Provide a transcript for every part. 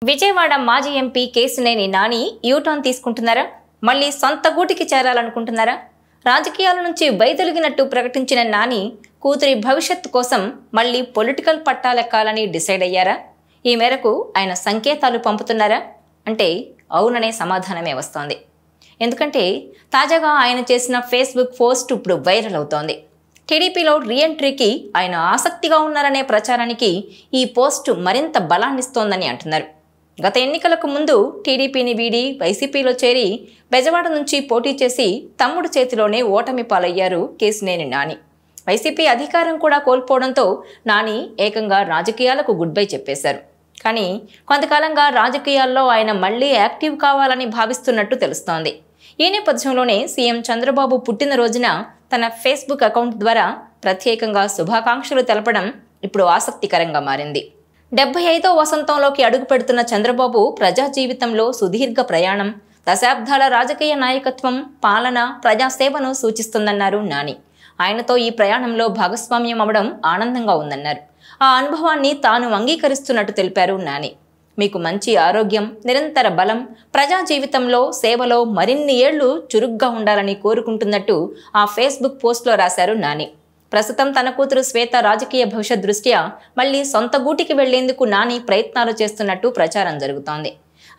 విజయవాడ మాజీ MP Kesineni Nani U turn తీసుకుంటున్నారా? మళ్ళీ సొంత గూటికి చేరాలనుకుంటున్నారా? రాజకీయాల నుంచి వైదొలిగినట్టు ప్రకటించిన నాని కూతురి భవిష్యత్తు కోసం మళ్ళీ పొలిటికల్ పట్టాలెక్కాలని డిసైడ్ అయ్యారా? ఈ మేరకు ఆయన సంకేతాలు పంపుతున్నారా అంటే అవుననే సమాధానమే వస్తోంది. ఎందుకంటే తాజాగా ఆయన చేసిన ఫేస్బుక్ పోస్ట్ ఇప్పుడు వైరల్ అవుతోంది. టీడీపీలో రీఎంట్రీకి ఆయన ఆసక్తిగా ఉన్నారనే ప్రచారానికి ఈ పోస్టు మరింత బలాన్నిస్తోందని అంటున్నారు. గత ఎన్నికలకు ముందు టీడీపీని వీడి వైసీపీలో చేరి బెజవాడ నుంచి పోటీ చేసి తమ్ముడు చేతిలోనే ఓటమి పాలయ్యారు కేశినేని నాని. వైసీపీ అధికారం కూడా కోల్పోవడంతో నాని ఏకంగా రాజకీయాలకు గుడ్ బై చెప్పేశారు. కానీ కొంతకాలంగా రాజకీయాల్లో ఆయన మళ్లీ యాక్టివ్ కావాలని భావిస్తున్నట్టు తెలుస్తోంది. ఈ నేపథ్యంలోనే సీఎం చంద్రబాబు పుట్టినరోజున తన ఫేస్బుక్ అకౌంట్ ద్వారా ప్రత్యేకంగా శుభాకాంక్షలు తెలపడం ఇప్పుడు ఆసక్తికరంగా మారింది. 75వ వసంతంలోకి అడుగు పెడుతున్న చంద్రబాబు ప్రజా జీవితంలో సుదీర్ఘ ప్రయాణం, దశాబ్దాల రాజకీయ నాయకత్వం, పాలన, ప్రజాసేవను సూచిస్తుందన్నారు నాని. ఆయనతో ఈ ప్రయాణంలో భాగస్వామ్యం అవ్వడం ఆనందంగా ఉందన్నారు. ఆ అనుభవాన్ని తాను అంగీకరిస్తున్నట్టు తెలిపారు నాని. మీకు మంచి ఆరోగ్యం, నిరంతర బలం, ప్రజా జీవితంలో సేవలో మరిన్ని ఏళ్లు చురుగ్గా ఉండాలని కోరుకుంటున్నట్టు ఆ ఫేస్బుక్ పోస్ట్లో రాశారు నాని. ప్రస్తుతం తన కూతురు శ్వేత రాజకీయ భవిష్యత్ దృష్ట్యా మళ్లీ సొంత గూటికి వెళ్లేందుకు నాని ప్రయత్నాలు చేస్తున్నట్టు ప్రచారం జరుగుతోంది.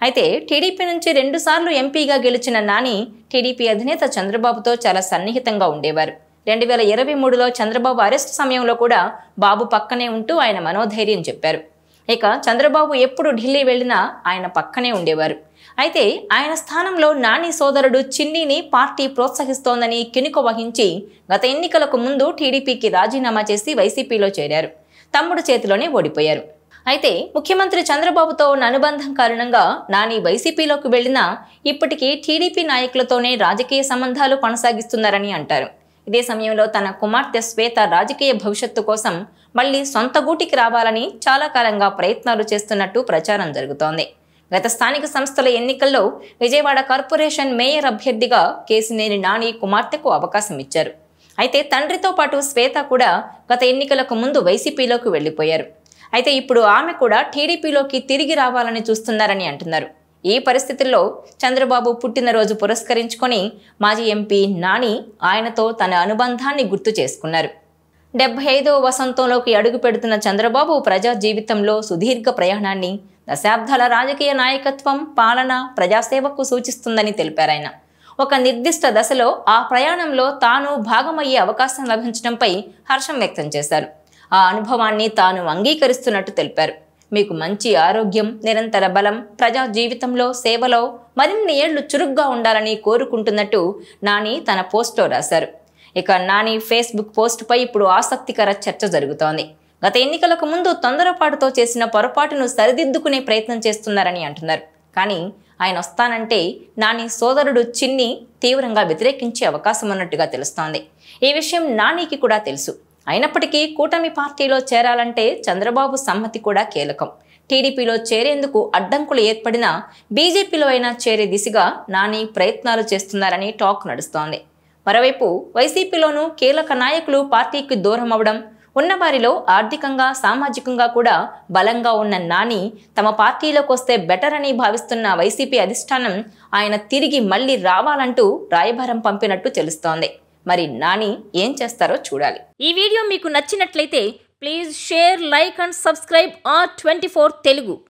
అయితే టీడీపీ నుంచి 2 సార్లు ఎంపీగా గెలిచిన నాని టీడీపీ అధినేత చంద్రబాబుతో చాలా సన్నిహితంగా ఉండేవారు. 2023లో చంద్రబాబు అరెస్టు సమయంలో కూడా బాబు పక్కనే ఉంటూ ఆయన మనోధైర్యం చెప్పారు. ఇక చంద్రబాబు ఎప్పుడు ఢిల్లీ వెళ్లినా ఆయన పక్కనే ఉండేవారు. అయితే ఆయన స్థానంలో నాని సోదరుడు చిన్నీని పార్టీ ప్రోత్సహిస్తోందని కినుక వహించి గత ఎన్నికలకు ముందు టీడీపీకి రాజీనామా చేసి వైసీపీలో చేరారు. తమ్ముడు చేతిలోనే ఓడిపోయారు. అయితే ముఖ్యమంత్రి చంద్రబాబుతో ఉన్న అనుబంధం కారణంగా నాని వైసీపీలోకి వెళ్లినా ఇప్పటికీ టీడీపీ నాయకులతోనే రాజకీయ సంబంధాలు కొనసాగిస్తున్నారని అంటారు. ఇదే సమయంలో తన కుమార్తె శ్వేత రాజకీయ భవిష్యత్తు కోసం మళ్లీ సొంత గూటికి రావాలని చాలా కాలంగా ప్రయత్నాలు చేస్తున్నట్టు ప్రచారం జరుగుతోంది. గత స్థానిక సంస్థల ఎన్నికల్లో విజయవాడ కార్పొరేషన్ మేయర్ అభ్యర్థిగా కేశినేని నాని కుమార్తెకు అవకాశం ఇచ్చారు. అయితే తండ్రితో పాటు శ్వేత కూడా గత ఎన్నికలకు ముందు వైసీపీలోకి వెళ్లిపోయారు. అయితే ఇప్పుడు ఆమె కూడా టీడీపీలోకి తిరిగి రావాలని చూస్తున్నారని అంటున్నారు. ఈ పరిస్థితుల్లో చంద్రబాబు పుట్టినరోజు పురస్కరించుకొని మాజీ ఎంపీ నాని ఆయనతో తన అనుబంధాన్ని గుర్తు చేసుకున్నారు. 75వ వసంతంలోకి అడుగు పెడుతున్న చంద్రబాబు ప్రజా జీవితంలో సుదీర్ఘ ప్రయాణాన్ని, దశాబ్దాల రాజకీయ నాయకత్వం, పాలన, ప్రజాసేవకు సూచిస్తుందని తెలిపారాయన. ఒక నిర్దిష్ట దశలో ఆ ప్రయాణంలో తాను భాగమయ్యే అవకాశం లభించడంపై హర్షం వ్యక్తం చేశారు. ఆ అనుభవాన్ని తాను అంగీకరిస్తున్నట్టు తెలిపారు. మీకు మంచి ఆరోగ్యం, నిరంతర బలం, ప్రజా జీవితంలో సేవలో మరిన్ని ఏళ్లు చురుగ్గా ఉండాలని కోరుకుంటున్నట్టు నాని తన పోస్ట్లో రాశారు. ఇక నాని ఫేస్బుక్ పోస్టుపై ఇప్పుడు ఆసక్తికర చర్చ జరుగుతోంది. గత ఎన్నికలకు ముందు తొందరపాటుతో చేసిన పొరపాటును సరిదిద్దుకునే ప్రయత్నం చేస్తున్నారని అంటున్నారు. కానీ ఆయన వస్తానంటే నాని సోదరుడు చిన్ని తీవ్రంగా వ్యతిరేకించే అవకాశం ఉన్నట్టుగా తెలుస్తోంది. ఈ విషయం నానికి కూడా తెలుసు. అయినప్పటికీ కూటమి పార్టీలో చేరాలంటే చంద్రబాబు సమ్మతి కూడా కీలకం. టీడీపీలో చేరేందుకు అడ్డంకులు ఏర్పడినా బీజేపీలో అయినా చేరే దిశగా నాని ప్రయత్నాలు చేస్తున్నారని టాక్ నడుస్తోంది. మరోవైపు వైసీపీలోనూ కీలక నాయకులు పార్టీకి దూరం అవడం, ఉన్నవారిలో ఆర్థికంగా, సామాజికంగా కూడా బలంగా ఉన్న నాని తమ పార్టీలోకి వస్తే బెటర్ అని భావిస్తున్న వైసీపీ అధిష్టానం ఆయన తిరిగి మళ్లీ రావాలంటూ రాయబారం పంపినట్టు తెలుస్తోంది. మరి నాని ఏం చేస్తారో చూడాలి. ఈ వీడియో మీకు నచ్చినట్లయితే please share, like and subscribe R24 Telugu.